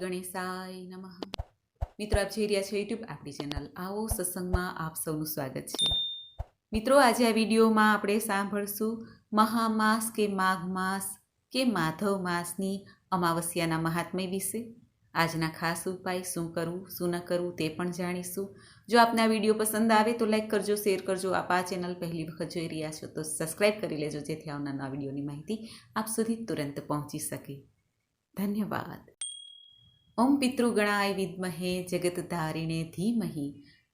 ગણેશાય નમઃ. મિત્રો, આપ જોઈ રહ્યા છો યુટ્યુબ આપણી ચેનલ આવો સત્સંગમાં આપ સૌનું સ્વાગત છે. મિત્રો, આજે આ વિડીયોમાં આપણે સાંભળશું મહામાસ કે માઘ માસ કે માધવ માસની અમાવસ્યાના મહાત્મ્ય વિશે. આજના ખાસ ઉપાય શું કરવું શું ન કરવું તે પણ જાણીશું. જો આપને આ વિડીયો પસંદ આવે તો લાઈક કરજો, શેર કરજો. આપ આ ચેનલ પહેલી વખત જોઈ રહ્યા છો તો સબસ્ક્રાઈબ કરી લેજો, જેથી આવનારા વિડીયોની માહિતી આપ સુધી તુરંત પહોંચી શકે. ધન્યવાદ. ઓમ પિતૃગણાય વિદ્મહે જગતધારિણે ધીમહિ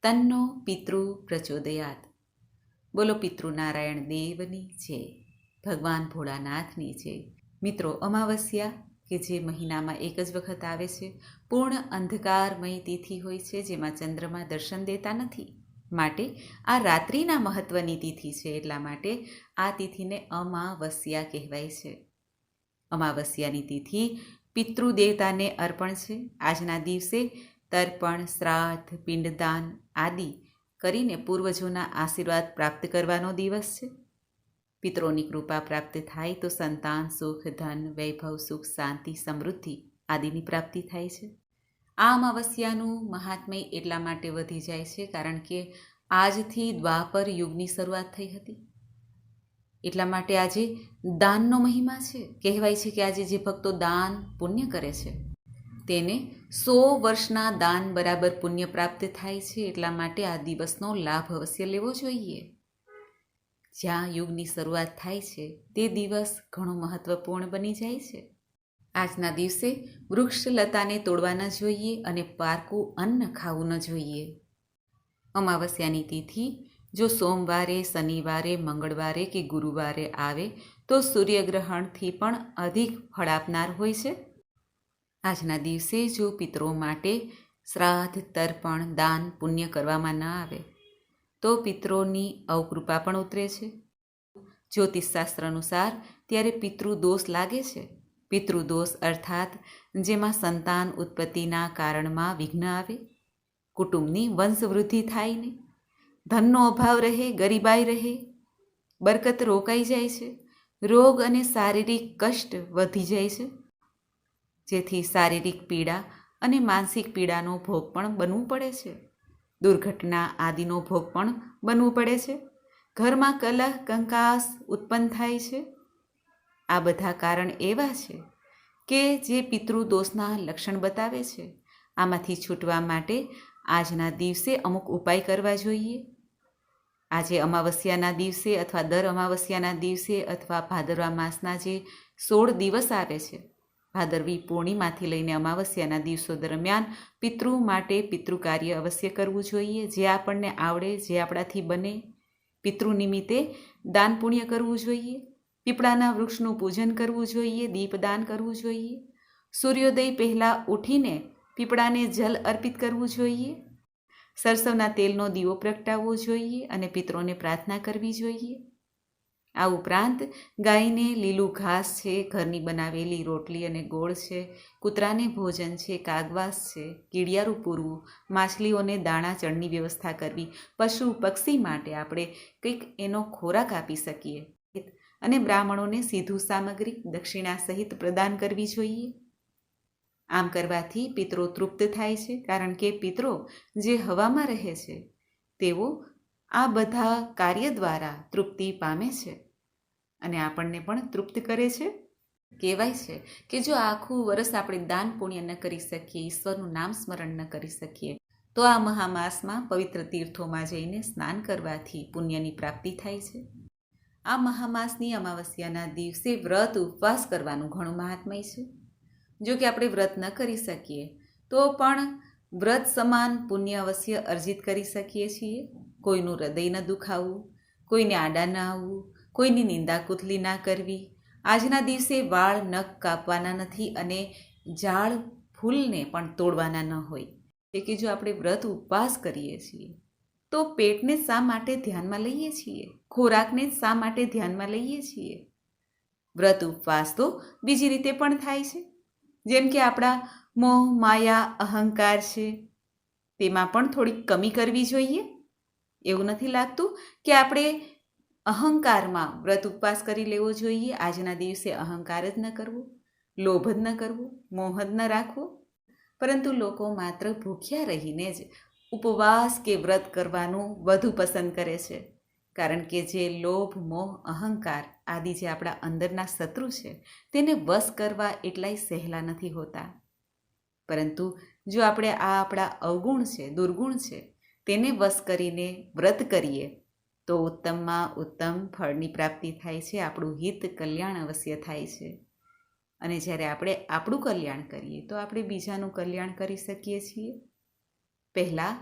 તન્નો પિતૃ પ્રચોદયાત. બોલો પિતૃનારાયણ દેવની જય, ભગવાન ભોળાનાથની જય. મિત્રો, અમાવસ્યા કે જે મહિનામાં એક જ વખત આવે છે, પૂર્ણ અંધકારમય તિથિ હોય છે, જેમાં ચંદ્રમા દર્શન દેતા નથી. માટે આ રાત્રિના મહત્વની તિથિ છે, એટલા માટે આ તિથિને અમાવસ્યા કહેવાય છે. અમાવસ્યાની તિથિ પિતૃદેવતાને અર્પણ છે. આજના દિવસે તર્પણ, શ્રાદ્ધ, પિંડદાન આદિ કરીને પૂર્વજોના આશીર્વાદ પ્રાપ્ત કરવાનો દિવસ છે. પિતરોની કૃપા પ્રાપ્ત થાય તો સંતાન, સુખ, ધન, વૈભવ, સુખ, શાંતિ, સમૃદ્ધિ આદિની પ્રાપ્તિ થાય છે. આ અમાવસ્યાનું મહાત્મ્ય એટલા માટે વધી જાય છે કારણ કે આજથી દ્વાપર યુગની શરૂઆત થઈ હતી. એટલા માટે આજે દાનનો મહિમા છે. કહેવાય છે કે આજે જે ભક્તો દાન પુણ્ય કરે છે તેને 100 વર્ષના દાન બરાબર પુણ્ય પ્રાપ્ત થાય છે. એટલા માટે આ દિવસનો લાભ અવશ્ય લેવો જોઈએ. જ્યાં યુગની શરૂઆત થાય છે તે દિવસ ઘણો મહત્વપૂર્ણ બની જાય છે. આજના દિવસે વૃક્ષ લતાને તોડવા ન જોઈએ અને પારકું અન્ન ખાવું ન જોઈએ. અમાવસ્યાની તિથિ જો સોમવારે, શનિવારે, મંગળવારે કે ગુરુવારે આવે તો સૂર્યગ્રહણથી પણ અધિક ફળ આપનાર હોય છે. આજના દિવસે જો પિતરો માટે શ્રાદ્ધ, તર્પણ, દાન, પુણ્ય કરવામાં ન આવે તો પિતરોની અવકૃપા પણ ઉતરે છે. જ્યોતિષશાસ્ત્ર અનુસાર ત્યારે પિતૃદોષ લાગે છે. પિતૃદોષ અર્થાત જેમાં સંતાન ઉત્પત્તિના કારણમાં વિઘ્ન આવે, કુટુંબની વંશવૃદ્ધિ થાય ને, ધનનો અભાવ રહે, ગરીબાઈ રહે, બરકત રોકાઈ જાય છે, રોગ અને શારીરિક કષ્ટ વધી જાય છે, જેથી શારીરિક પીડા અને માનસિક પીડાનો ભોગ પણ બનવું પડે છે. દુર્ઘટના આદિનો ભોગ પણ બનવું પડે છે. ઘરમાં કલહ, કંકાસ ઉત્પન્ન થાય છે. આ બધા કારણ એવા છે કે જે પિતૃદોષના લક્ષણ બતાવે છે. આમાંથી છૂટવા માટે આજના દિવસે અમુક ઉપાય કરવા જોઈએ. આજે અમાવસ્યાના દિવસે અથવા દર અમાવસ્યાના દિવસે અથવા ભાદરવા માસના જે 16 દિવસ આવે છે, ભાદરવી પૂર્ણિમાથી લઈને અમાવસ્યાના દિવસો દરમિયાન પિતૃ માટે પિતૃ કાર્ય અવશ્ય કરવું જોઈએ. જે આપણને આવડે, જે આપણાથી બને. પિતૃ નિમિત્તે દાન પુણ્ય કરવું જોઈએ. પીપળાના વૃક્ષનું પૂજન કરવું જોઈએ. દીપદાન કરવું જોઈએ. સૂર્યોદય પહેલાં ઉઠીને પીપળાને જલ અર્પિત કરવું જોઈએ. સરસવના તેલનો દીવો પ્રગટાવવો જોઈએ અને પિતરોને પ્રાર્થના કરવી જોઈએ. આ ઉપરાંત ગાયને લીલું ઘાસ છે, ઘરની બનાવેલી રોટલી અને ગોળ છે, કૂતરાને ભોજન છે, કાગવાસ છે, કીડિયારું પૂરવું, માછલીઓને દાણા ચણની વ્યવસ્થા કરવી, પશુ પક્ષી માટે આપણે કંઈક એનો ખોરાક આપી શકીએ અને બ્રાહ્મણોને સીધું સામગ્રી દક્ષિણા સહિત પ્રદાન કરવી જોઈએ. આમ કરવાથી પિતરો તૃપ્ત થાય છે, કારણ કે પિતરો જે હવામાં રહે છે તેઓ આ બધા કાર્ય દ્વારા તૃપ્તિ પામે છે અને આપણને પણ તૃપ્ત કરે છે. કહેવાય છે કે જો આખું વર્ષ આપણે દાન પુણ્ય ન કરી શકીએ, ઈશ્વરનું નામ સ્મરણ ન કરી શકીએ, તો આ મહામાસમાં પવિત્ર તીર્થોમાં જઈને સ્નાન કરવાથી પુણ્યની પ્રાપ્તિ થાય છે. આ મહામાસની અમાવસ્યાના દિવસે વ્રત ઉપવાસ કરવાનું ઘણું મહાત્મ્ય છે. જો કે આપણે વ્રત ન કરી શકીએ તો પણ વ્રત સમાન પુણ્ય અવશ્ય અર્જિત કરી શકીએ છીએ. કોઈનું હૃદય ન દુખાવવું, કોઈને આડા ન આવવું, કોઈની નિંદા કુથલી ના કરવી. આજના દિવસે વાળ નખ કાપવાના નથી અને ઝાડ ફૂલને પણ તોડવાના ન હોય. એટલે કે જો આપણે વ્રત ઉપવાસ કરીએ છીએ તો પેટને શા માટે ધ્યાનમાં લઈએ છીએ? ખોરાકને શા માટે ધ્યાનમાં લઈએ છીએ? વ્રત ઉપવાસ તો બીજી રીતે પણ થાય છે. જેમ કે આપણા મોહ, માયા, અહંકાર છે, તેમાં પણ થોડીક કમી કરવી જોઈએ. એવું નથી લાગતું કે આપણે અહંકારમાં વ્રત ઉપવાસ કરી લેવો જોઈએ? આજના દિવસે અહંકાર જ ન કરવો, લોભ જ ન કરવો, મોહ જ ન રાખવો. પરંતુ લોકો માત્ર ભૂખ્યા રહીને જ ઉપવાસ કે વ્રત કરવાનું વધુ પસંદ કરે છે, કારણ કે જે લોભ, મોહ, અહંકાર આદિ જે આપણા અંદરના શત્રુ છે તેને વશ કરવા એટલાય સહેલા નથી હોતા. પરંતુ જો આપણે આ આપણા અવગુણ છે, દુર્ગુણ છે, તેને વશ કરીને વ્રત કરીએ તો ઉત્તમમાં ઉત્તમ ફળની પ્રાપ્તિ થાય છે, આપણું હિત, કલ્યાણ અવશ્ય થાય છે. અને જ્યારે આપણે આપણું કલ્યાણ કરીએ તો આપણે બીજાનું કલ્યાણ કરી શકીએ છીએ. પહેલાં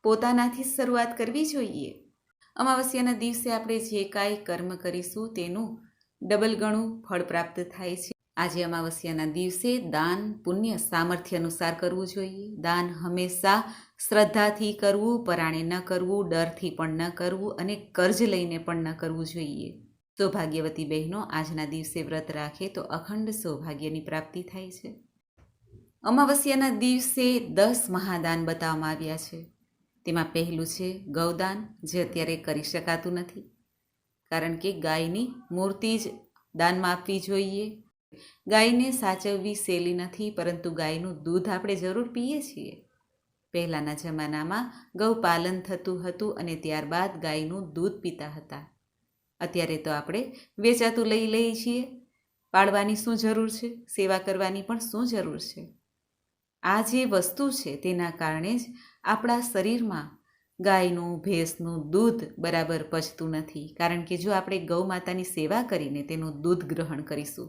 પોતાનાથી જ શરૂઆત કરવી જોઈએ. અમાવસ્યાના દિવસે આપણે જે કાંઈ કર્મ કરીશું તેનું ડબલ ગણું ફળ પ્રાપ્ત થાય છે. આજે અમાવસ્યાના દિવસે દાન, પુણ્ય સામર્થ્ય અનુસાર કરવું જોઈએ. દાન હંમેશા શ્રદ્ધાથી કરવું, પરાણે ન કરવું, ડરથી પણ ન કરવું અને કર્જ લઈને પણ ન કરવું જોઈએ. સૌભાગ્યવતી બહેનો આજના દિવસે વ્રત રાખે તો અખંડ સૌભાગ્યની પ્રાપ્તિ થાય છે. અમાવસ્યાના દિવસે 10 મહાદાન બતાવવામાં આવ્યા છે. તેમાં પહેલું છે ગૌદાન, જે અત્યારે કરી શકાતું નથી, કારણ કે ગાયની મૂર્તિ જ દાનમાં આપવી જોઈએ. ગાયને સાચવવી સહેલી નથી, પરંતુ ગાયનું દૂધ આપણે જરૂર પીએ છીએ. પહેલાંના જમાનામાં ગૌપાલન થતું હતું અને ત્યારબાદ ગાયનું દૂધ પીતા હતા. અત્યારે તો આપણે વેચાતું લઈ લઈએ છીએ. પાળવાની શું જરૂર છે? સેવા કરવાની પણ શું જરૂર છે? આ જે વસ્તુ છે તેના કારણે જ આપણા શરીરમાં ગાયનું, ભેંસનું દૂધ બરાબર પચતું નથી. કારણ કે જો આપણે ગૌ માતાની સેવા કરીને તેનું દૂધ ગ્રહણ કરીશું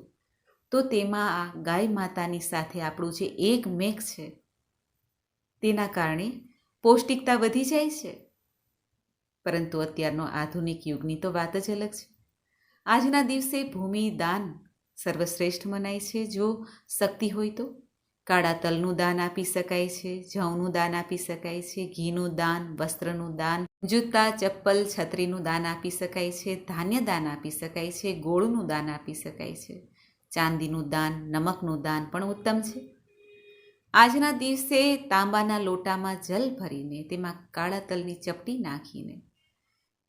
તો તેમાં આ ગાય માતાની સાથે આપણું જે એક મેઘ છે તેના કારણે પૌષ્ટિકતા વધી જાય છે. પરંતુ અત્યારનો આધુનિક યુગની તો વાત જ અલગ છે. આજના દિવસે ભૂમિ દાન સર્વશ્રેષ્ઠ મનાય છે. જો શક્તિ હોય તો કાળા તલનું દાન આપી શકાય છે, જવનું દાન આપી શકાય છે, ઘીનું દાન, વસ્ત્રનું દાન, જૂતા, ચપ્પલ, છત્રીનું દાન આપી શકાય છે, ધાન્ય દાન આપી શકાય છે, ગોળનું દાન આપી શકાય છે, ચાંદીનું દાન, નમકનું દાન પણ ઉત્તમ છે. આજના દિવસે તાંબાના લોટામાં જલ ભરીને તેમાં કાળા તલની ચપટી નાખીને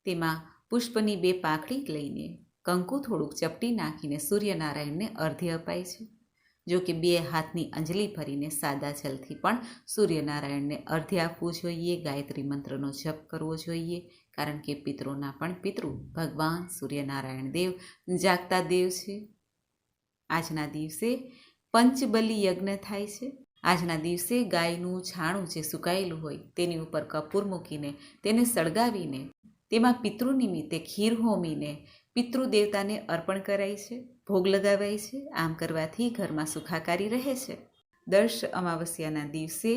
તેમાં પુષ્પની 2 પાંખડી લઈને કંકુ થોડુંક ચપટી નાખીને સૂર્યનારાયણને અર્ધ્ય અપાય છે. જો કે 2 હાથની અંજલિ ભરીને સાદા જલથી પણ સૂર્યનારાયણને અર્ધ્ય આપવું જોઈએ. ગાયત્રી મંત્રનો જપ કરવો જોઈએ, કારણ કે પિતૃના પણ પિતૃ ભગવાન સૂર્યનારાયણ દેવ જાગતા દેવ છે. આજના દિવસે પંચબલી યજ્ઞ થાય છે. આજના દિવસે ગાયનું છાણું જે સુકાયેલું હોય તેની ઉપર કપૂર મૂકીને તેને સળગાવીને તેમાં પિતૃ નિમિત્તે ખીર હોમીને પિતૃ દેવતાને અર્પણ કરાય છે, ભોગ લગાવાય છે. આમ કરવાથી ઘરમાં સુખાકારી રહે છે. દર અમાવસ્યાના દિવસે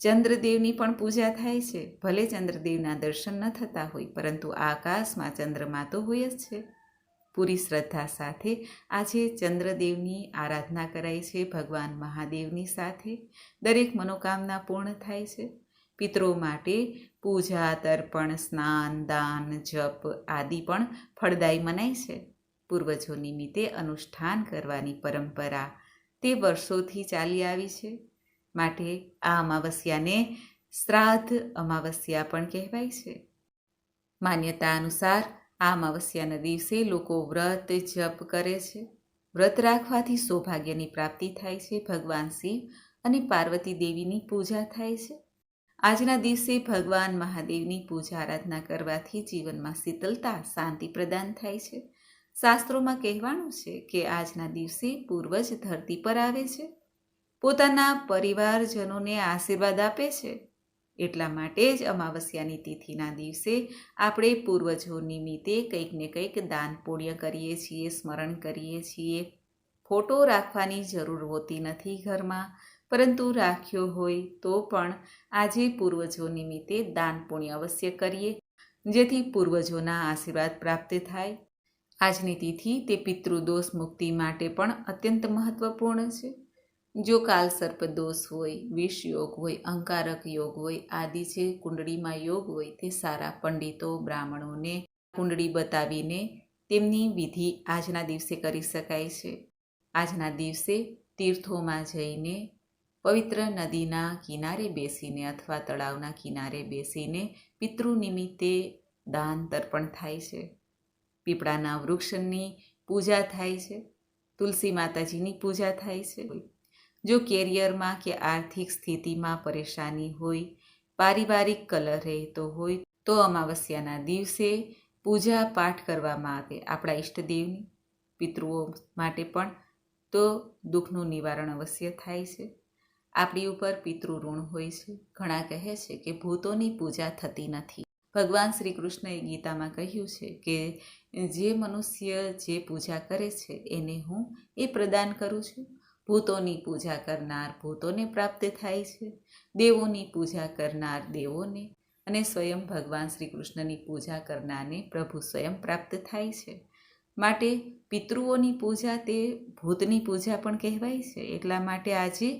ચંદ્રદેવની પણ પૂજા થાય છે. ભલે ચંદ્રદેવના દર્શન ન થતા હોય, પરંતુ આકાશમાં ચંદ્રમા તો હોય જ છે. પૂરી શ્રદ્ધા સાથે આજે ચંદ્રદેવની આરાધના કરાય છે. ભગવાન મહાદેવની સાથે દરેક મનોકામના પૂર્ણ થાય છે. પિતરો માટે પૂજા, તર્પણ, સ્નાન, દાન, જપ આદિ પણ ફળદાયી મનાય છે. પૂર્વજો નિમિત્તે અનુષ્ઠાન કરવાની પરંપરા તે વર્ષોથી ચાલી આવી છે. માટે આ અમાવસ્યાને શ્રાદ્ધ અમાવસ્યા પણ કહેવાય છે. માન્યતા અનુસાર આ અમાવસ્યાના દિવસે લોકો વ્રત, જપ કરે છે. વ્રત રાખવાથી સૌભાગ્યની પ્રાપ્તિ થાય છે. ભગવાન શિવ અને પાર્વતી દેવીની પૂજા થાય છે. આજના દિવસે ભગવાન મહાદેવની પૂજા આરાધના કરવાથી જીવનમાં શીતલતા, શાંતિ પ્રદાન થાય છે. શાસ્ત્રોમાં કહેવાનું છે કે આજના દિવસે પૂર્વજ ધરતી પર આવે છે, પોતાના પરિવારજનોને આશીર્વાદ આપે છે. એટલા માટે જ અમાવસ્યાની તિથિના દિવસે આપણે પૂર્વજો નિમિત્તે કંઈક ને કંઈક દાન પુણ્ય કરીએ છીએ, સ્મરણ કરીએ છીએ. ફોટો રાખવાની જરૂર હોતી નથી ઘરમાં, પરંતુ રાખ્યો હોય તો પણ આજે પૂર્વજો નિમિત્તે દાન પુણ્ય અવશ્ય કરીએ, જેથી પૂર્વજોના આશીર્વાદ પ્રાપ્ત થાય. આજની તિથિ તે પિતૃદોષ મુક્તિ માટે પણ અત્યંત મહત્વપૂર્ણ છે. જો કાલસર્પ દોષ હોય, વિષ યોગ હોય, અંકારક યોગ હોય, આદિ છે કુંડળીમાં યોગ હોય, તે સારા પંડિતો, બ્રાહ્મણોને કુંડળી બતાવીને તેમની વિધિ આજના દિવસે કરી શકાય છે. આજના દિવસે તીર્થોમાં જઈને પવિત્ર નદીના કિનારે બેસીને અથવા તળાવના કિનારે બેસીને પિતૃ નિમિત્તે દાન તર્પણ થાય છે. પીપળાના વૃક્ષની પૂજા થાય છે. તુલસી માતાજીની પૂજા થાય છે. જો કેરિયરમાં કે આર્થિક સ્થિતિમાં પરેશાની હોય, પારિવારિક કલહ રહેતો હોય તો અમાવસ્યાના દિવસે પૂજા પાઠ કરવામાં આવે આપણા ઈષ્ટદેવની, પિતૃઓ માટે પણ, તો દુઃખનું નિવારણ અવશ્ય થાય છે. આપણી ઉપર પિતૃ ઋણ હોય છે. ઘણા કહે છે કે ભૂતોની પૂજા થતી નથી. ભગવાન શ્રી કૃષ્ણએ ગીતામાં કહ્યું છે કે જે મનુષ્ય જે પૂજા કરે છે એને હું એ પ્રદાન કરું છું. ભૂતોની પૂજા કરનાર ભૂતોને પ્રાપ્ત થાય છે, દેવોની પૂજા કરનાર દેવોને, અને સ્વયં ભગવાન શ્રી કૃષ્ણની પૂજા કરનારને પ્રભુ સ્વયં પ્રાપ્ત થાય છે. માટે પિતૃઓની પૂજા તે ભૂતની પૂજા પણ કહેવાય છે. એટલા માટે આજે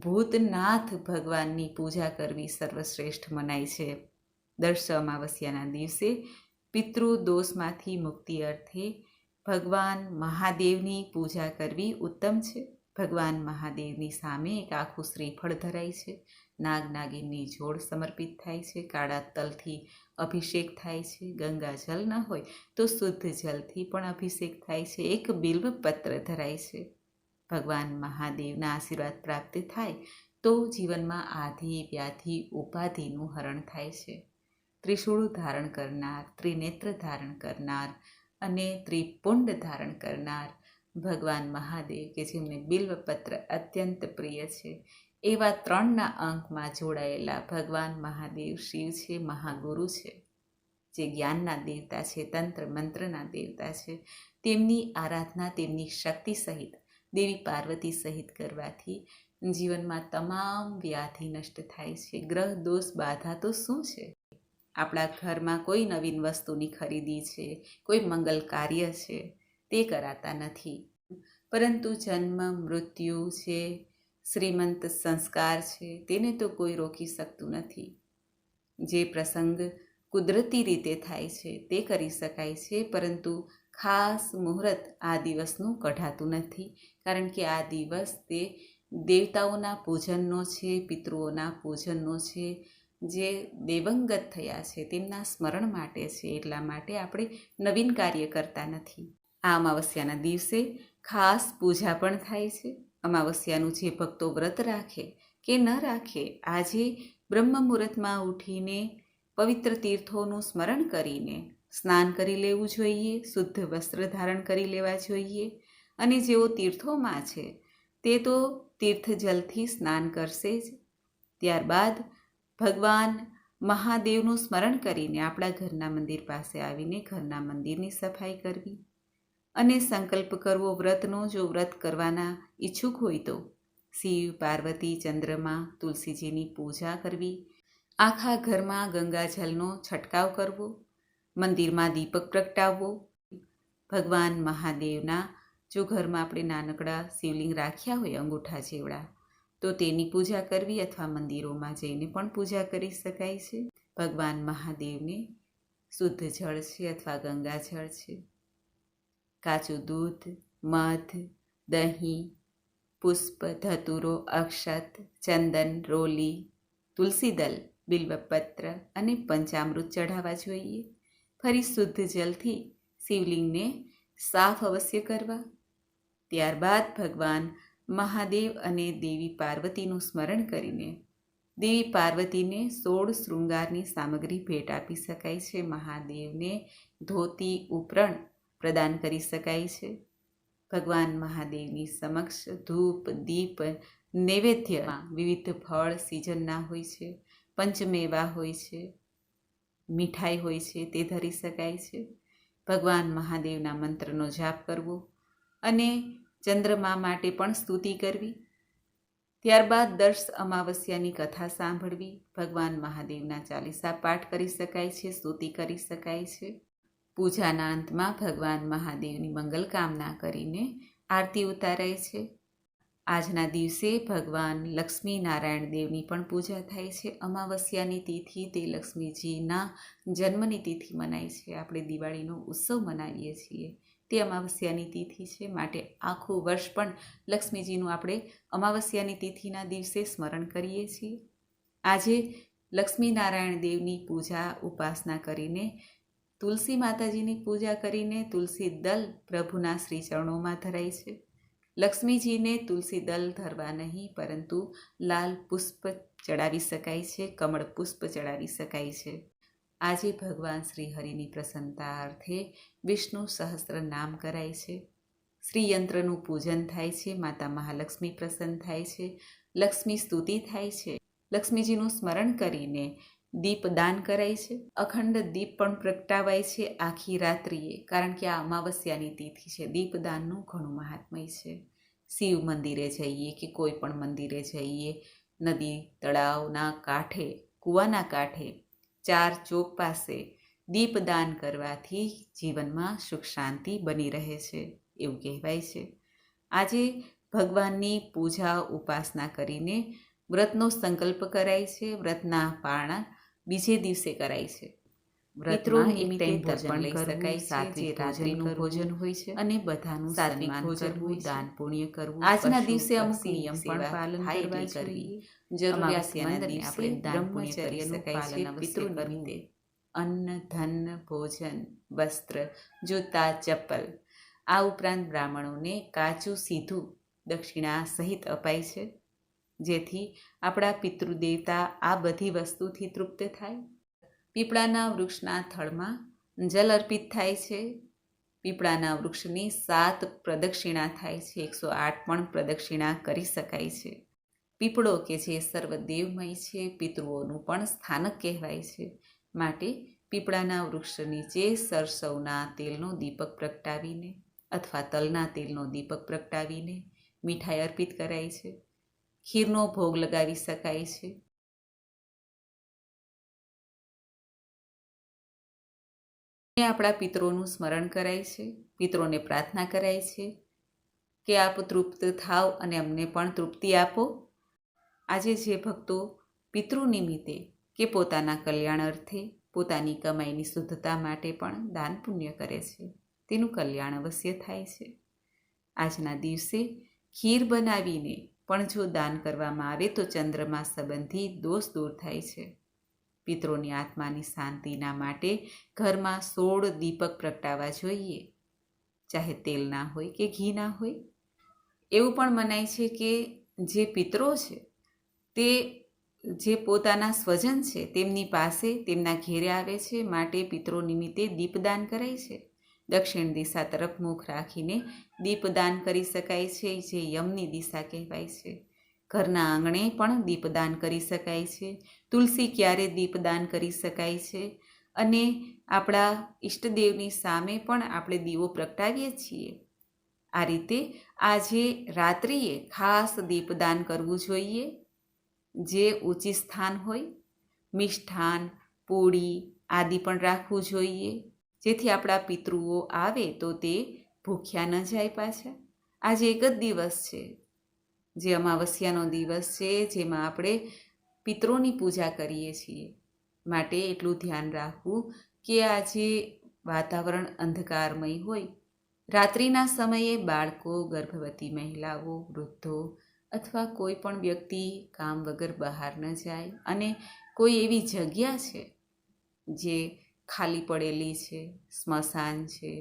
ભૂતનાથ ભગવાનની પૂજા કરવી સર્વશ્રેષ્ઠ મનાય છે. દર અમાવસ્યાના દિવસે પિતૃ દોષમાંથી મુક્તિ અર્થે ભગવાન મહાદેવની પૂજા કરવી ઉત્તમ છે. ભગવાન મહાદેવની સામે એક આખું શ્રીફળ ધરાય છે. નાગ નાગિનની જોડ સમર્પિત થાય છે. કાળા તલથી અભિષેક થાય છે. ગંગાજલ ન હોય તો શુદ્ધ જલથી પણ અભિષેક થાય છે. એક બિલ્વપત્ર ધરાય છે. ભગવાન મહાદેવના આશીર્વાદ પ્રાપ્ત થાય તો જીવનમાં આધિ વ્યાધિ ઉપાધિનું હરણ થાય છે. ત્રિશૂળ ધારણ કરનાર, ત્રિનેત્ર ધારણ કરનાર અને ત્રિપુંડ ધારણ કરનાર ભગવાન મહાદેવ કે જેમને બિલ્વપત્ર અત્યંત પ્રિય છે, એવા 3ના અંકમાં જોડાયેલા ભગવાન મહાદેવ શિવ છે, મહાગુરુ છે, જે જ્ઞાનના દેવતા છે, તંત્ર મંત્રના દેવતા છે. તેમની આરાધના તેમની શક્તિ સહિત દેવી પાર્વતી સહિત કરવાથી જીવનમાં તમામ વ્યાધિ નષ્ટ થાય છે. ગ્રહ દોષ બાધા તો શું છે? આપણા ઘરમાં કોઈ નવીન વસ્તુની ખરીદી છે, કોઈ મંગલ કાર્ય છે, તે કરાતા નથી. પરંતુ જન્મ મૃત્યુ છે, શ્રીમંત સંસ્કાર છે, તેને તો કોઈ રોકી શકતું નથી. જે પ્રસંગ કુદરતી રીતે થાય છે તે કરી શકાય છે, પરંતુ ખાસ મુહૂર્ત આ દિવસનું કઢાતું નથી. કારણ કે આ દિવસ તે દેવતાઓના પૂજનનો છે, પિતૃઓના પૂજનનો છે, જે દેવંગત થયા છે તેમના સ્મરણ માટે છે. એટલા માટે આપણે નવીન કાર્ય કરતા નથી. આ અમાવસ્યાના દિવસે ખાસ પૂજા પણ થાય છે. અમાવસ્યાનું જે ભક્તો વ્રત રાખે કે ન રાખે, આજે બ્રહ્મ મુહૂર્તમાં ઉઠીને પવિત્ર તીર્થોનું સ્મરણ કરીને સ્નાન કરી લેવું જોઈએ, શુદ્ધ વસ્ત્ર ધારણ કરી લેવા જોઈએ. અને જેઓ તીર્થોમાં છે તે તો તીર્થ જલથી સ્નાન કરશે જ. ત્યારબાદ ભગવાન મહાદેવનું સ્મરણ કરીને આપણા ઘરના મંદિર પાસે આવીને ઘરના મંદિરની સફાઈ કરવી અને સંકલ્પ કરવો વ્રતનો. જો વ્રત કરવાના ઈચ્છુક હોય તો શિવ, પાર્વતી, ચંદ્રમા, તુલસીજીની પૂજા કરવી, આખા ઘરમાં ગંગાજલનો છંટકાવ કરવો, મંદિરમાં દીપક પ્રગટાવવો, ભગવાન મહાદેવના જો ઘરમાં આપણે નાનકડા શિવલિંગ રાખ્યા હોય અંગૂઠા જેવડા, તો તેની પૂજા કરવી, અથવા મંદિરોમાં જઈને પણ પૂજા કરી શકાય છે. ભગવાન મહાદેવને શુદ્ધ જળ છે અથવા ગંગાજળ છે, કાચું દૂધ, મધ, દહીં, પુષ્પ, ધતુરો, અક્ષત, ચંદન, રોલી, તુલસીદલ, બિલ્વપત્ર અને પંચામૃત ચઢાવવા જોઈએ. ફરી શુદ્ધ જલથી શિવલિંગને સાફ અવશ્ય કરવા. ત્યારબાદ ભગવાન મહાદેવ અને દેવી પાર્વતીનું સ્મરણ કરીને દેવી પાર્વતીને 16 શૃંગારની સામગ્રી ભેટ આપી શકાય છે. મહાદેવને ધોતી ઉપરણ પ્રદાન કરી શકાય છે. ભગવાન મહાદેવની સમક્ષ ધૂપ, દીપ, નૈવેદ્યમાં વિવિધ ફળ સિઝનના હોય છે, પંચમેવા હોય છે, મીઠાઈ હોય છે, તે ધરી શકાય છે. ભગવાન મહાદેવના મંત્રનો જાપ કરવો અને ચંદ્રમા માટે પણ સ્તુતિ કરવી. ત્યારબાદ દર્શ અમાવસ્યાની કથા સાંભળવી. ભગવાન મહાદેવના ચાલીસા પાઠ કરી શકાય છે, સ્તુતિ કરી શકાય છે. પૂજાના અંતમાં ભગવાન મહાદેવની મંગલ કામના કરીને આરતી ઉતારાય છે. આજના દિવસે ભગવાન લક્ષ્મી નારાયણ દેવની પણ પૂજા થાય છે. અમાવસ્યાની તિથિ તે લક્ષ્મીજીના જન્મની તિથિ મનાય છે. આપણે દિવાળીનો ઉત્સવ મનાવીએ છીએ તે અમાવસ્યાની તિથિ છે. માટે આખું વર્ષ પણ લક્ષ્મીજીનું આપણે અમાવસ્યાની તિથિના દિવસે સ્મરણ કરીએ છીએ. આજે લક્ષ્મી નારાયણ દેવની પૂજા ઉપાસના કરીને, તુલસી માતાજીની પૂજા કરીને તુલસી દલ પ્રભુના શ્રી ચરણોમાં ધરાય છે. લક્ષ્મીજીને તુલસી દલ ધરવા નહીં, પરંતુ લાલ પુષ્પ ચડાવી શકાય છે, કમળ પુષ્પ ચડાવી શકાય છે. આજે ભગવાન શ્રી હરિની પ્રસન્નતા અર્થે વિષ્ણુ સહસ્ત્ર નામ કરાય છે. શ્રીયંત્રનું પૂજન થાય છે, માતા મહાલક્ષ્મી પ્રસન્ન થાય છે, લક્ષ્મી સ્તુતિ થાય છે. લક્ષ્મીજીનું સ્મરણ કરીને દીપદાન કરાય છે. અખંડ દીપ પણ પ્રગટાવાય છે આખી રાત્રિએ, કારણ કે આ અમાવસ્યાની તિથિ છે. દીપદાનનું ઘણું મહાત્મય છે. શિવ મંદિરે જઈએ કે કોઈ પણ મંદિરે જઈએ, નદી તળાવના કાંઠે, કૂવાના કાંઠે, ચાર ચોક પાસે દીપદાન કરવાથી જીવનમાં સુખ શાંતિ બની રહે છે એવું કહેવાય છે. આજે ભગવાનની પૂજા ઉપાસના કરીને વ્રતનો સંકલ્પ કરાય છે. વ્રતના પારણા બીજે દિવસે કરાય છે. વ્રતમાં એક ટાઈમ ભોજન લઈ શકાય, સાત્વિક રાત્રિનું ભોજન હોય છે અને બધાનું સાત્વિક ભોજન હોય, દાન પુણ્ય કરવું. આજના દિવસે અમુક નિયમ પણ પાલન કરવા કરવી જરૂરિયાતમંદને આપણે દાન પુણ્ય કરી શકાય છે. પિતૃ નિમિત્તે અન્ન, ધન, ભોજન, વસ્ત્ર, જૂતા, ચપ્પલ, આ ઉપરાંત બ્રાહ્મણોને કાચું સીધું દક્ષિણા સહિત અપાય છે, જેથી આપણા પિતૃદેવતા આ બધી વસ્તુથી તૃપ્ત થાય. પીપળાના વૃક્ષના થડમાં જલ અર્પિત થાય છે. પીપળાના વૃક્ષની 7 પ્રદક્ષિણા થાય છે. 108 પણ પ્રદક્ષિણા કરી શકાય છે. પીપળો કે જે સર્વદેવમય છે, પિતૃઓનું પણ સ્થાનક કહેવાય છે. માટે પીપળાના વૃક્ષ નીચે સરસવના તેલનો દીપક પ્રગટાવીને અથવા તલના તેલનો દીપક પ્રગટાવીને મીઠાઈ અર્પિત કરાય છે. ખીરનો ભોગ લગાવી શકાય છે. આપણા પિતરોનું સ્મરણ કરાય છે. પિતરોને પ્રાર્થના કરાય છે કે આપ તૃપ્ત થાવ અને અમને પણ તૃપ્તિ આપો. આજે જે ભક્તો પિતૃ નિમિત્તે કે પોતાના કલ્યાણ અર્થે, પોતાની કમાઈની શુદ્ધતા માટે પણ દાન પુણ્ય કરે છે, તેનું કલ્યાણ અવશ્ય થાય છે. આજના દિવસે ખીર બનાવીને પણ જો દાન કરવામાં આવે તો ચંદ્રમા સંબંધી દોષ દૂર થાય છે. પિતરોની આત્માની શાંતિના માટે ઘરમાં 16 દીપક પ્રગટાવવા જોઈએ, ચાહે તેલના હોય કે ઘીના હોય. એવું પણ મનાય છે કે જે પિતરો છે તે જે પોતાના સ્વજન છે તેમની પાસે, તેમના ઘેરે આવે છે, માટે પિતરો નિમિત્તે દીપદાન કરાય છે. દક્ષિણ દિશા તરફ મુખ રાખીને દીપદાન કરી શકાય છે, જે યમની દિશા કહેવાય છે. ઘરના આંગણે પણ દીપદાન કરી શકાય છે. તુલસી ક્યારે દીપદાન કરી શકાય છે. અને આપણા ઈષ્ટદેવની સામે પણ આપણે દીવો પ્રગટાવીએ છીએ. આ રીતે આજે રાત્રિએ ખાસ દીપદાન કરવું જોઈએ. જે ઊંચી સ્થાન હોય, મિષ્ઠાન, પૂરી આદિ પણ રાખવું જોઈએ, જેથી આપણા પિતૃઓ આવે તો તે ભૂખ્યા ન જાય પાછા. આજે એક જ દિવસ છે જે અમાવસ્યાનો દિવસ છે, જેમાં આપણે પિતરોની પૂજા કરીએ છીએ. માટે એટલું ધ્યાન રાખવું કે આજે વાતાવરણ અંધકારમય હોય, રાત્રિના સમયે બાળકો, ગર્ભવતી મહિલાઓ, વૃદ્ધો અથવા કોઈ પણ વ્યક્તિ કામ વગર બહાર ન જાય. અને કોઈ એવી જગ્યા છે જે ખાલી પડેલી છે, સ્મશાન છે,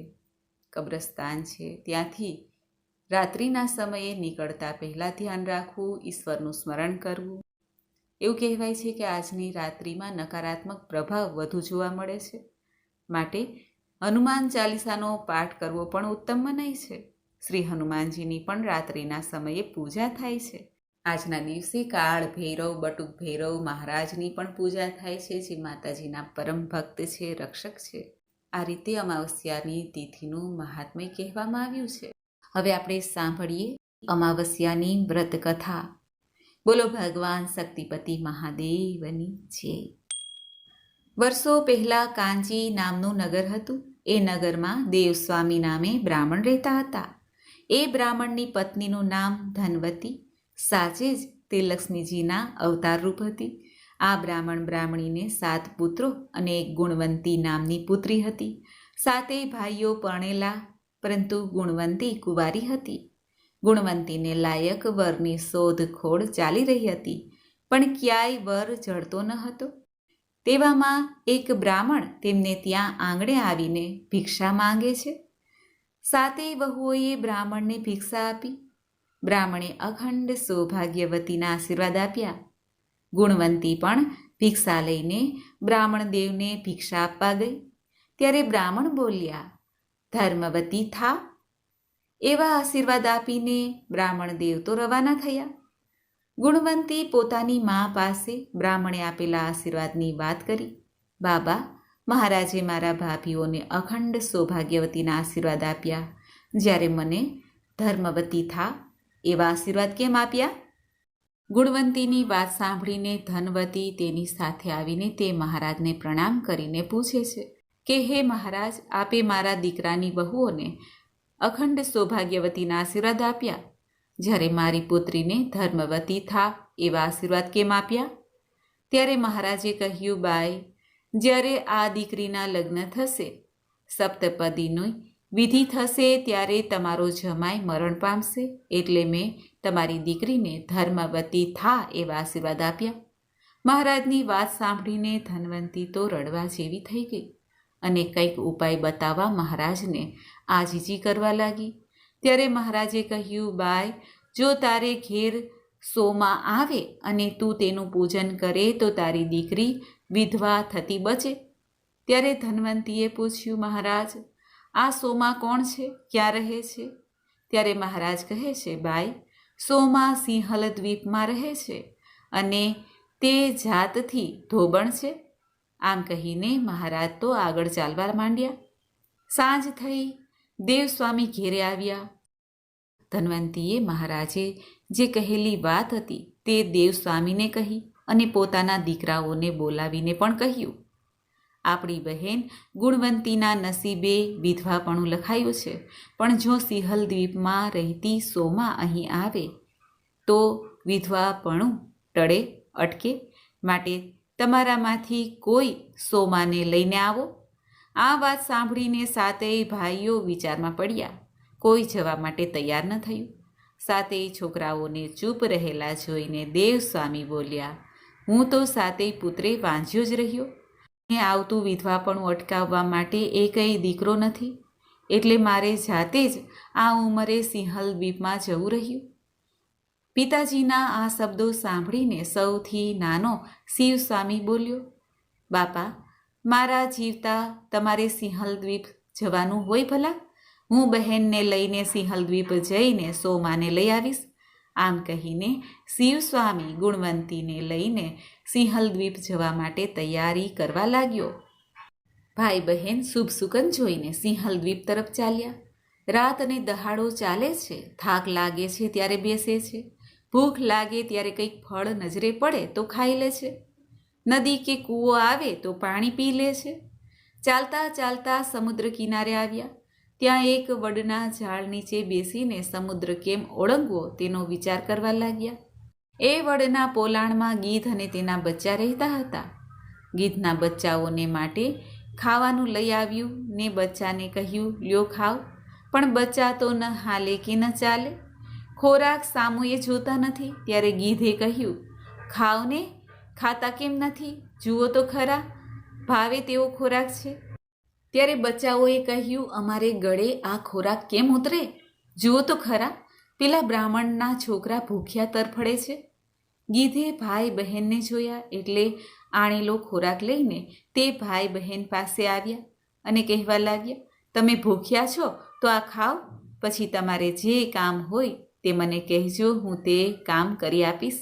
કબ્રસ્તાન છે, ત્યાંથી રાત્રિના સમયે નીકળતા પહેલાં ધ્યાન રાખવું, ઈશ્વરનું સ્મરણ કરવું. એવું કહેવાય છે કે આજની રાત્રિમાં નકારાત્મક પ્રભાવ વધુ જોવા મળે છે. માટે હનુમાન ચાલીસાનો પાઠ કરવો પણ ઉત્તમ મનાય છે. શ્રી હનુમાનજીની પણ રાત્રિના સમયે પૂજા થાય છે. આજના દિવસે કાળ ભૈરવ, બટુક ભૈરવ મહારાજની પણ પૂજા થાય છે, જે માતાજીના પરમ ભક્ત છે, રક્ષક છે. આ રીતે અમાવસ્યાની તિથિનું મહાત્મ્ય કહેવામાં આવ્યું છે. હવે આપણે સાંભળીએ અમાવસ્યાની વ્રત કથા. બોલો ભગવાન શક્તિપતિ મહાદેવની જય. વર્ષો પહેલા કાંજી નામનું નગર હતું. એ નગરમાં દેવસ્વામી નામે બ્રાહ્મણ રહેતા હતા. એ બ્રાહ્મણની પત્નીનું નામ ધનવતી, સાચે જ તે લક્ષ્મીજીના અવતારરૂપ હતી. આ બ્રાહ્મણ બ્રાહ્મણીને 7 પુત્રો અને એક ગુણવંતી નામની પુત્રી હતી. 7 ભાઈઓ પરણેલા, પરંતુ ગુણવંતી કુંવારી હતી. ગુણવંતીને લાયક વરની શોધખોળ ચાલી રહી હતી, પણ ક્યાંય વર જળતો ન હતો. તેવામાં એક બ્રાહ્મણ તેમને ત્યાં આંગણે આવીને ભિક્ષા માંગે છે. 7 વહુઓએ બ્રાહ્મણને ભિક્ષા આપી. બ્રાહ્મણે અખંડ સૌભાગ્યવતીના આશીર્વાદ આપ્યા. ગુણવંતી પણ ભિક્ષા લઈને બ્રાહ્મણ દેવને ભિક્ષા આપવા ગઈ. ત્યારે બ્રાહ્મણ બોલ્યા, ધર્મવતી થા. એવા આશીર્વાદ આપીને બ્રાહ્મણ દેવ તો રવાના થયા. ગુણવંતી પોતાની મા પાસે બ્રાહ્મણે આપેલા આશીર્વાદની વાત કરી. બાબા, મહારાજે મારા ભાભીઓને અખંડ સૌભાગ્યવતીના આશીર્વાદ આપ્યા, જ્યારે મને ધર્મવતી થા એવા આશીર્વાદ કેમ આપ્યા? ગુણવંતીની વાત સાંભળીને ધનવતી તેની સાથે આવીને તે મહારાજને પ્રણામ કરીને પૂછે છે કે હે મહારાજ, આપે મારા દીકરાની વહુઓને અખંડ સૌભાગ્યવતીના આશીર્વાદ આપ્યા, જ્યારે મારી પુત્રીને ધર્મવતી થા એવા આશીર્વાદ કેમ આપ્યા? ત્યારે મહારાજે કહ્યું, બાઈ, જ્યારે આ દીકરીના લગ્ન થશે, સપ્તપદીની વિધિ થશે, ત્યારે તમારો જમાઈ મરણ પામશે, એટલે મેં તમારી દીકરીને ધર્મવતી થા એવા આશીર્વાદ આપ્યા. મહારાજની વાત સાંભળીને ધનવંતી તો રડવા જેવી થઈ ગઈ અને કંઈક ઉપાય બતાવવા મહારાજને આજીજી કરવા લાગી. ત્યારે મહારાજે કહ્યું, બાઈ, જો તારે ઘેર સોમાં આવે અને તું તેનું પૂજન કરે તો તારી દીકરી વિધવા થતી બચે. ત્યારે ધનવંતીએ પૂછ્યું, મહારાજ, આ સોમા કોણ છે? ક્યાં રહે છે? ત્યારે મહારાજ કહે છે, બાઈ, સોમા સિંહલ દ્વીપમાં રહે છે અને તે જાતથી ધોબણ છે. આમ કહીને મહારાજ તો આગળ ચાલવા માંડ્યા. સાંજ થઈ. દેવસ્વામી ઘેરે આવ્યા. ધનવંતીએ મહારાજે જે કહેલી વાત હતી તે દેવસ્વામીને કહી અને પોતાના દીકરાઓને બોલાવીને પણ કહ્યું, આપણી બહેન ગુણવંતીના નસીબે વિધવાપણું લખાયું છે, પણ જો સિંહલ દ્વીપમાં રહેતી સોમા અહીં આવે તો વિધવાપણું ટળે, અટકે. માટે તમારામાંથી કોઈ સોમાને લઈને આવો. આ વાત સાંભળીને સાતેય ભાઈઓ વિચારમાં પડ્યા. કોઈ જવા માટે તૈયાર ન થયું. સાતેય છોકરાઓને ચૂપ રહેલા જોઈને દેવસ્વામી બોલ્યા, હું તો સાતેય પુત્રે વાંઝ્યો જ રહ્યો. ને આવતું વિધવાપણું અટકાવવા માટે એકય દીકરો નથી, એટલે મારે જાતે જ આ ઉંમરે સિંહલ દ્વીપમાં જવું રહ્યું. પિતાજીના આ શબ્દો સાંભળીને સૌથી નાનો શિવસ્વામી બોલ્યો, બાપા, મારા જીવતા તમારે સિંહલ દ્વીપ જવાનું હોય ભલા? હું બહેનને લઈને સિંહલ દ્વીપ જઈને સોમાને લઈ આવીશ. આમ કહીને શિવસ્વામી ગુણવંતીને લઈને સિંહલ દ્વીપ જવા માટે તૈયારી કરવા લાગ્યો. ભાઈ બહેન શુભ સુકન જોઈને સિંહલ દ્વીપ તરફ ચાલ્યા. રાત અને દહાડો ચાલે છે. થાક લાગે છે ત્યારે બેસે છે. ભૂખ લાગે ત્યારે કંઈક ફળ નજરે પડે તો ખાઈ લે છે. નદી કે કૂવો આવે તો પાણી પી લે છે. ચાલતા ચાલતા સમુદ્ર કિનારે આવ્યા. ત્યાં એક વડના ઝાડ નીચે બેસીને સમુદ્ર કેમ ઓળંગવો તેનો વિચાર કરવા લાગ્યા. એ વડના પોલાણમાં ગીધ અને તેના બચ્ચા રહેતા હતા. ગીધના બચ્ચાઓને માટે ખાવાનું લઈ આવ્યું ને બચ્ચાને કહ્યું, લ્યો ખાવ. પણ બચ્ચા તો ન હાલે કે ન ચાલે. ખોરાક સામુએ જોતા નથી. ત્યારે ગીધે કહ્યું, ખાવ ને, ખાતા કેમ નથી? જુઓ તો ખરા, ભાવે તેવો ખોરાક છે. ત્યારે બચ્ચાઓએ કહ્યું, અમારે ગળે આ ખોરાક કેમ ઉતરે? જુઓ તો ખરા, પેલા બ્રાહ્મણના છોકરા ભૂખ્યા તરફડે છે. ગીધે ભાઈ બહેનને જોયા એટલે આણેલો ખોરાક લઈને તે ભાઈ બહેન પાસે આવ્યા અને કહેવા લાગ્યા, તમે ભૂખ્યા છો તો આ ખાઓ, પછી તમારે જે કામ હોય તે મને કહેજો, હું તે કામ કરી આપીશ.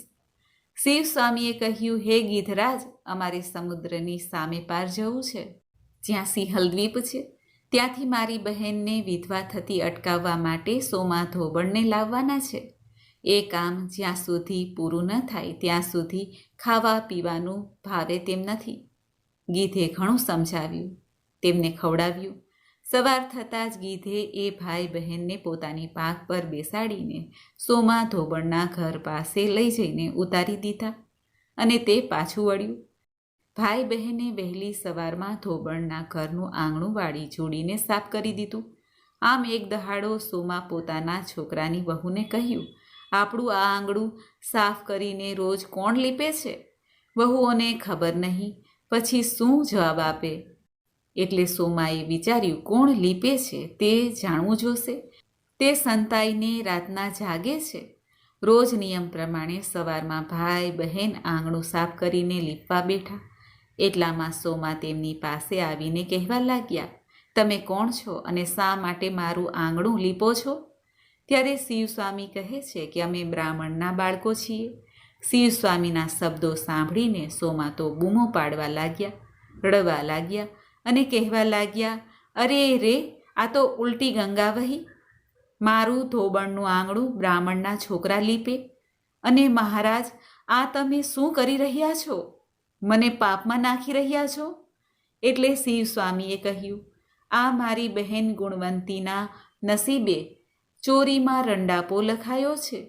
શિવસ્વામીએ કહ્યું, હે ગીધરાજ, અમારે સમુદ્રની સામે પાર જવું છે, જ્યાં સિંહલ દ્વીપ છે. ત્યાંથી મારી બહેનને વિધવા થતી અટકાવવા માટે સોમા ધોબણને લાવવાના છે. એ કામ જ્યાં સુધી પૂરું ન થાય ત્યાં સુધી ખાવા પીવાનું ભાવે તેમ નથી. ગીધે ઘણું સમજાવ્યું, તેમને ખવડાવ્યું. સવાર થતાં જ ગીધે એ ભાઈ બહેનને પોતાની પાંખ પર બેસાડીને સોમા ધોબણના ઘર પાસે લઈ જઈને ઉતારી દીધા અને તે પાછું વળ્યું. ભાઈ બહેને વહેલી સવારમાં ધોબણના ઘરનું આંગણું વાળી જોડીને સાફ કરી દીધું. આમ એક દહાડો સોમા પોતાના છોકરાની વહુને કહ્યું, આપણું આ આંગણું સાફ કરીને રોજ કોણ લીપે છે? વહુઓને ખબર નહીં, પછી શું જવાબ આપે? એટલે સોમાએ વિચાર્યું, કોણ લીપે છે તે જાણવું જોશે. તે સંતાઈને રાતના જાગે છે. રોજ નિયમ પ્રમાણે સવારમાં ભાઈ બહેન આંગણું સાફ કરીને લીપવા બેઠા. એટલામાં સોમા તેમની પાસે આવીને કહેવા લાગ્યા, તમે કોણ છો અને શા માટે મારું આંગણું લીપો છો? ત્યારે શિવસ્વામી કહે છે કે અમે બ્રાહ્મણના બાળકો છીએ. શિવસ્વામીના શબ્દો સાંભળીને સોમા તો બૂમો પાડવા લાગ્યા, રડવા લાગ્યા અને કહેવા લાગ્યા, અરે રે, આ તો ઉલટી ગંગા વહી. મારું ધોબણનું આંગણું બ્રાહ્મણના છોકરા લીપે. અને મહારાજ, આ તમે શું કરી રહ્યા છો? મને પાપમાં નાખી રહ્યા છો? એટલે શિવસ્વામીએ કહ્યું, આ મારી બહેન ગુણવંતીના નસીબે ચોરીમાં રંડાપો લખાયો છે,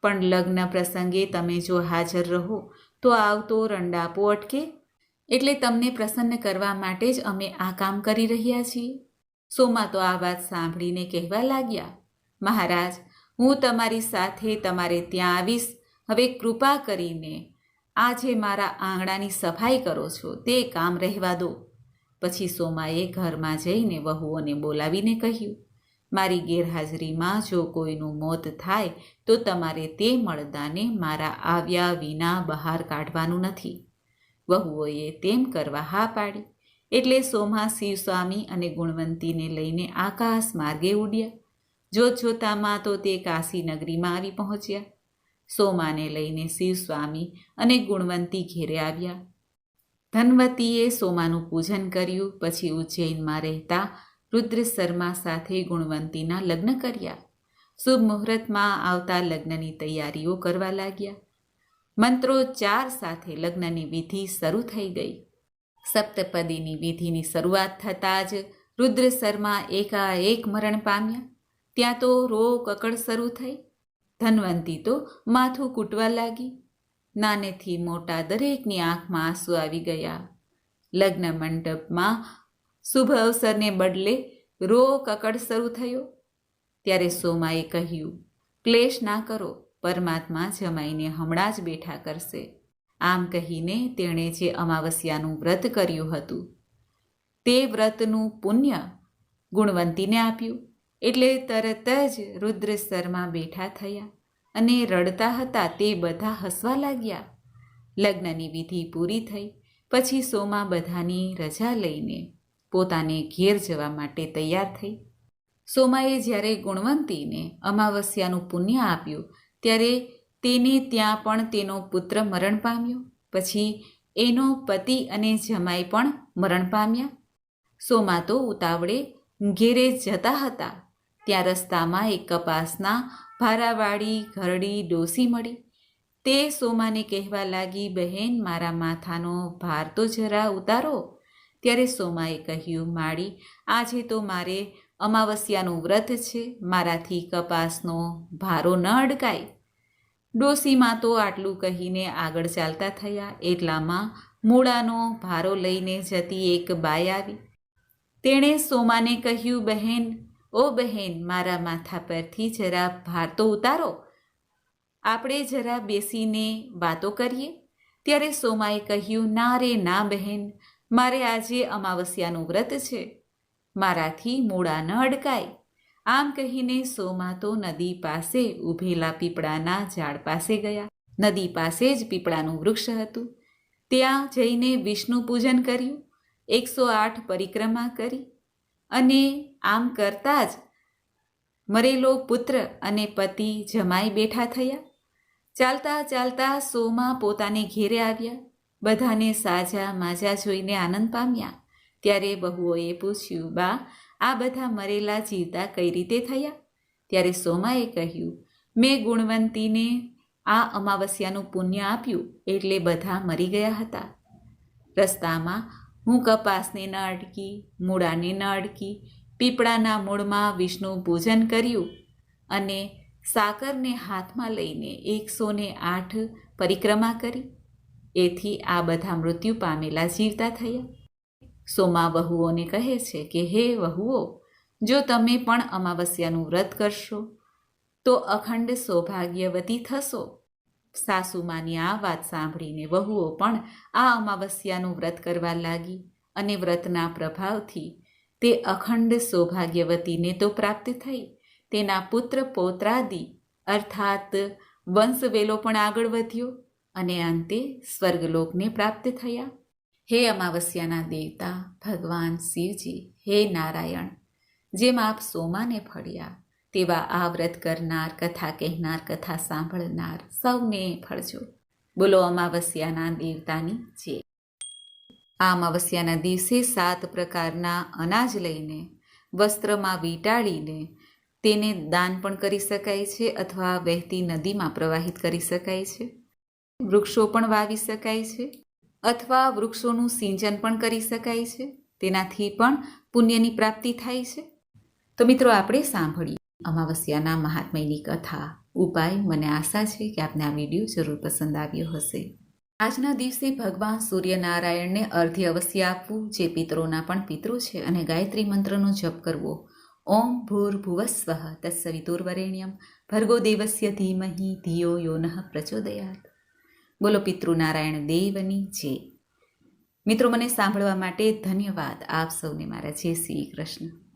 પણ લગ્ન પ્રસંગે તમે જો હાજર રહો તો આવતો રંડાપો અટકે. એટલે તમને પ્રસન્ન કરવા માટે જ અમે આ કામ કરી રહ્યા છીએ. સોમા તો આ વાત સાંભળીને કહેવા લાગ્યા, મહારાજ, હું તમારી સાથે તમારે ત્યાં આવીશ. હવે કૃપા કરીને આ જે મારા આંગણાની સફાઈ કરો છો તે કામ રહેવા દો. પછી સોમાએ ઘરમાં જઈને વહુઓને બોલાવીને કહ્યું, મારી ગેરહાજરીમાં જો કોઈનું મોત થાય તો તમારે તે મળદાને મારા આવ્યા વિના બહાર કાઢવાનું નથી. વહુઓએ તેમ કરવા હા પાડી. એટલે સોમા શિવસ્વામી અને ગુણવંતીને લઈને આકાશ માર્ગે ઉડ્યા. જોતજોતામાં તો તે કાશી નગરીમાં આવી પહોંચ્યા. સોમાને લઈને શિવસ્વામી અને ગુણવંતી ઘેરે આવ્યા. ધનવતીએ સોમાનું પૂજન કર્યું. પછી ઉજ્જૈનમાં રહેતા રુદ્ર શર્મા સાથે ગુણવંતીના લગ્ન કર્યા. શુભ મુહૂર્તમાં આવતા લગ્નની તૈયારીઓ કરવા લાગ્યા. મંત્રોચ્ચાર સાથે લગ્નની વિધિ શરૂ થઈ ગઈ. સપ્તપદીની વિધિની શરૂઆત થતાં જ રુદ્ર શર્મા એકાએક મરણ પામ્યા. ત્યાં તો રો કકડ શરૂ થઈ. ધનવંતી તો માથું કૂટવા લાગી. નાનેથી મોટા દરેકની આંખમાં આંસુ આવી ગયા. લગ્ન મંડપમાં શુભ અવસરને બદલે રો કકડ શરૂ થયો. ત્યારે સોમાએ કહ્યું, ક્લેશ ના કરો, પરમાત્મા જમાઈને હમણાં જ બેઠા કરશે. આમ કહીને તેણે જે અમાવસ્યાનું વ્રત કર્યું હતું તે વ્રતનું પુણ્ય ગુણવંતીને આપ્યું. એટલે તરત જ રુદ્ર શર્મા બેઠા થયા અને રડતા હતા તે બધા હસવા લાગ્યા. લગ્નની વિધિ પૂરી થઈ. પછી સોમા બધાની રજા લઈને પોતાને ઘેર જવા માટે તૈયાર થઈ. સોમાએ જ્યારે ગુણવંતીને અમાવસ્યાનું પુણ્ય આપ્યું ત્યારે તેને ત્યાં પણ તેનો પુત્ર મરણ પામ્યો. પછી એનો પતિ અને જમાઈ પણ મરણ પામ્યા. સોમા તો ઉતાવળે ઘેરે જતા હતા. ત્યાં રસ્તામાં એક કપાસના ભારાવાળી ઘરડી ડોસી મળી. તે સોમાને કહેવા લાગી, બહેન, મારા માથાનો ભાર તો જરા ઉતારો. ત્યારે સોમાએ કહ્યું, માળી, આજે તો મારે અમાવસ્યાનું વ્રત છે, મારાથી કપાસનો ભારો ન અડકાય. ડોસીમાં તો આટલું કહીને આગળ ચાલતા થયા. એટલામાં મૂળાનો ભારો લઈને જતી એક બાઈ આવી. તેણે સોમાને કહ્યું, બહેન, ઓ બહેન, મારા માથા પરથી જરા ભાર તો ઉતારો, આપણે જરા બેસીને વાતો કરીએ. ત્યારે સોમાએ કહ્યું, ના રે ના બહેન, મારે આજે અમાવસ્યાનું વ્રત છે, મારાથી મૂળા ન અડકાય. આમ કહીને સોમા તો નદી પાસે ઊભેલા પીપળાના ઝાડ પાસે ગયા. નદી પાસે જ પીપળાનું વૃક્ષ હતું. ત્યાં જઈને વિષ્ણુ પૂજન કર્યું. 108 પરિક્રમા કરી અને આમ કરતા જ મરેલો પુત્ર અને પતિ જમાઈ બેઠા થયા. ચાલતા ચાલતા સોમા પોતાને ઘેરે આવ્યા. બધાને સાજા માજા જોઈને આનંદ પામ્યા. ત્યારે બહુઓએ પૂછ્યું, બા, આ બધા મરેલા જીવતા કઈ રીતે થયા? ત્યારે સોમાએ કહ્યું, મેં ગુણવંતીને આ અમાવસ્યાનું પુણ્ય આપ્યું એટલે બધા મરી ગયા હતા. રસ્તામાં હું કપાસને ન અડકી, મૂળાને ન અડકી, પીપળાના મૂળમાં વિષ્ણુ પૂજન કર્યું અને સાકરને હાથમાં લઈને 108 પરિક્રમા કરી. એથી આ બધા મૃત્યુ પામેલા જીવતા થયા. સોમા વહુઓને કહે છે કે, હે વહુઓ, જો તમે પણ અમાવસ્યાનું વ્રત કરશો તો અખંડ સૌભાગ્યવતી થશો. સાસુમાની આ વાત સાંભળીને વહુઓ પણ આ અમાવસ્યાનું વ્રત કરવા લાગી અને વ્રતના પ્રભાવથી તે અખંડ સૌભાગ્યવતીને તો પ્રાપ્ત થઈ, તેના પુત્ર પૌત્રાદિ અર્થાત વંશવેલો પણ આગળ વધ્યો અને અંતે સ્વર્ગલોકને પ્રાપ્ત થયા. હે અમાવસ્યાના દેવતા ભગવાન શિવજી, હે નારાયણ, જેમ આપ સોમાને ફળ્યા તેવા આ વ્રત કરનાર, કથા કહેનાર, કથા સાંભળનાર સૌને ફળજો. બોલો અમાવસ્યાના દેવતાની જય. આ અમાવસ્યાના દિવસે 7 પ્રકારના અનાજ લઈને વસ્ત્રમાં વીંટાળીને તેને દાન પણ કરી શકાય છે અથવા વહેતી નદીમાં પ્રવાહિત કરી શકાય છે. વૃક્ષો પણ વાવી શકાય છે અથવા વૃક્ષોનું સિંચન પણ કરી શકાય છે. તેનાથી પણ પુણ્યની પ્રાપ્તિ થાય છે. તો મિત્રો, આપણે સાંભળીએ અમાવસ્યાના મહાત્મ્યની કથા, ઉપાય. મને આશા છે કે આપને આ વિડીયો જરૂર પસંદ આવ્યો હશે. આજના દિવસે ભગવાન સૂર્યનારાયણને અર્ધ્ય અવશ્ય આપવું, જે પિતરોના પણ પિતરો છે, અને ગાયત્રી મંત્રનો જપ કરવો. ઓમ ભૂર્ભુવસ્વઃ તત્સવિતુર્વરેણ્યમ ભર્ગો દેવસ્ય ધીમહિ ધિયો યો નઃ પ્રચોદયાત. બોલો પિતૃનારાયણ દેવની જય. મિત્રો, મને સાંભળવા માટે ધન્યવાદ. આપ સૌને મારા જય શ્રી કૃષ્ણ.